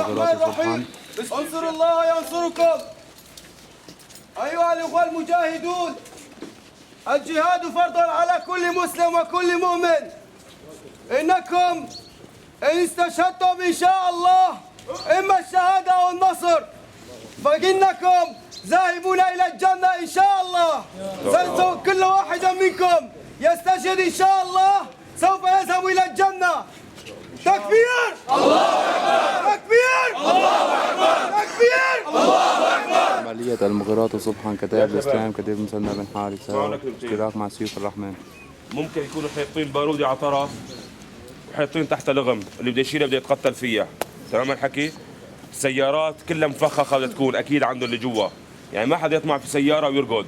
المغيرات صبحا. انصروا الله ينصركم. أيها الإخوة المجاهدون، الجهاد فرض على كل مسلم وكل مؤمن. إنكم إن استشهدتم إن شاء الله إما الشهادة أو النصر، فإنكم ذاهبون إلى الجنة إن شاء الله. كل واحد منكم يستشهد إن شاء الله سوف يذهب إلى الجنة. تكبير! الله أكبر! تكبير! الله أكبر! تكبير! الله أكبر! عملية المغيرات صبحا. كتائب الإسلام، كتيب مثنى بن حارثة، اشتراك مع سيوف الرحمن. ممكن يكونوا حاطين بارودي على طرف وحاطين تحت لغم، اللي بده يشيلها بده يتقتل فيها. تمام الحكي؟ السيارات كلها مفخخة بدها تكون أكيد عنده اللي جوا، يعني ما حدا يطمع في سيارة ويرقد.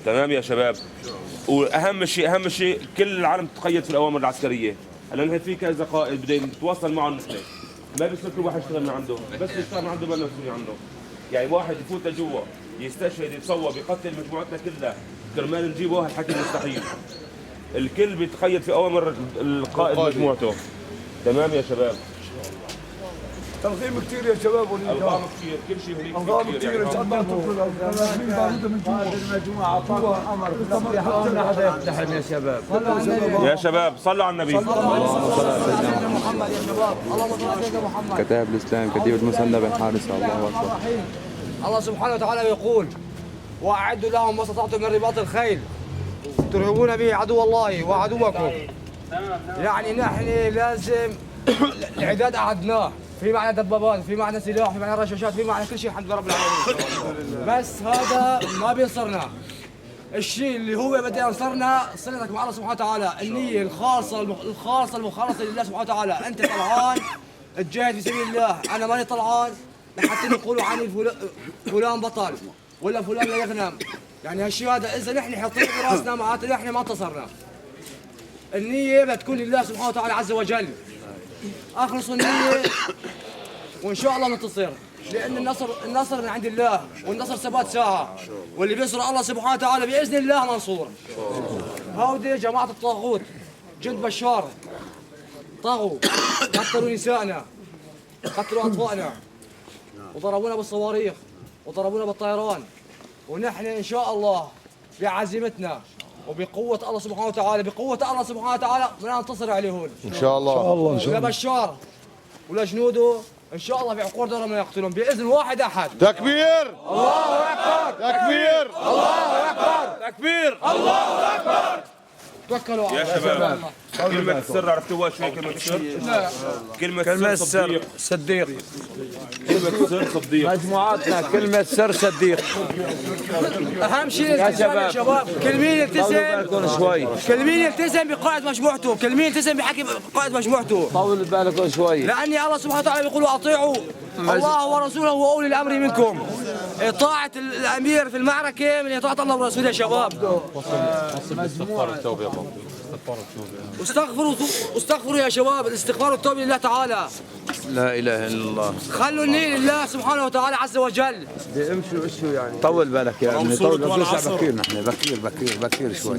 تمام يا شباب؟ وأهم شيء كل العالم تتقيد في الأوامر العسكرية. هلا نحن في كذا قائد بدنا نتواصل معهم نحن، ما بيصير كل واحد يشتغل من عنده، بس يشتغل من عنده ما مسؤول عنده. يعني واحد يفوت لجوا يستشهد يتصوب يقتل مجموعتنا كلها كرمال نجيب واحد حكي مستحيل. الكل بيتقيد في اوامر القائد مجموعته. تمام يا شباب؟ تنظيم كثير يا شباب، الغام كثير، كل شيء هنيك نظام كثير كثير يعني. ان شاء الله. المجموعه طلعوا امر ما حدا يقتحم يا شباب. يا شباب صلوا على النبي. محمد يا شباب، اللهم صل على سيدنا محمد. كتائب الإسلام، كتيب المثنى بن حارثة. الله أكبر. الله سبحانه وتعالى يقول: وأعدوا لهم ما استطعتم من رباط الخيل ترهبون به عدو الله وعدوكم. يعني نحن لازم الإعداد أعدناه، في معنى دبابات، في معنى سلاح، في معنى رشاشات، في معنى كل شيء الحمد لله رب العالمين. بس هذا ما بينصرنا. الشيء اللي هو بده ينصرنا صلتك مع الله سبحانه وتعالى، النية الخالصة المخلصة لله سبحانه وتعالى. أنت طلعان تجاهد في سبيل الله، أنا ماني طلعان لحتى يقولوا عني فلان بطل ولا فلان لا يغنم. يعني هالشيء هذا إذا نحن حاطين براسنا معناته نحن ما انتصرنا. النية بتكون لله سبحانه وتعالى عز وجل. أخلصوا النية وإن شاء الله ننتصر، لأن النصر من عند الله، والنصر ثبات ساعة، واللي بينصر الله سبحانه وتعالى بإذن الله منصور. هودي جماعة الطاغوت جند بشار طغوا، قتلوا نسائنا، قتلوا أطفالنا، وضربونا بالصواريخ وضربونا بالطيران. ونحن إن شاء الله بعزيمتنا وبقوة الله سبحانه وتعالى، بدنا ننتصر عليهم ان شاء الله. ولا بشار ولا جنوده ان شاء الله بعقور دورهم يقتلون باذن واحد احد. تكبير! الله اكبر! تكبير! الله اكبر! تكبير! الله اكبر! توكلوا على يا الله. شباب كلمة السر عرفتوها شوي؟ كلمة السر؟ لا. كلمة السر صديق. كلمة السر صديق. مجموعاتنا كلمة سر صديق. اهم شيء الالتزام يا شباب، كل مين يلتزم شوي. كل مين يلتزم بقائد مجموعته، كل مين يلتزم بحكي قائد مجموعته. طول بالكم شوي. لاني الله سبحانه وتعالى يقول: اطيعوا الله ورسوله واولي الامر منكم. اطاعه الامير في المعركه من اطاعه الله ورسوله يا شباب. استغفروا يا شباب، الاستغفار والتوبه لله تعالى. لا اله الا الله. خلوا النية لله سبحانه وتعالى عز وجل. امشوا يعني. طول بالك يا ابني، طول بكير نحن بكير شوي.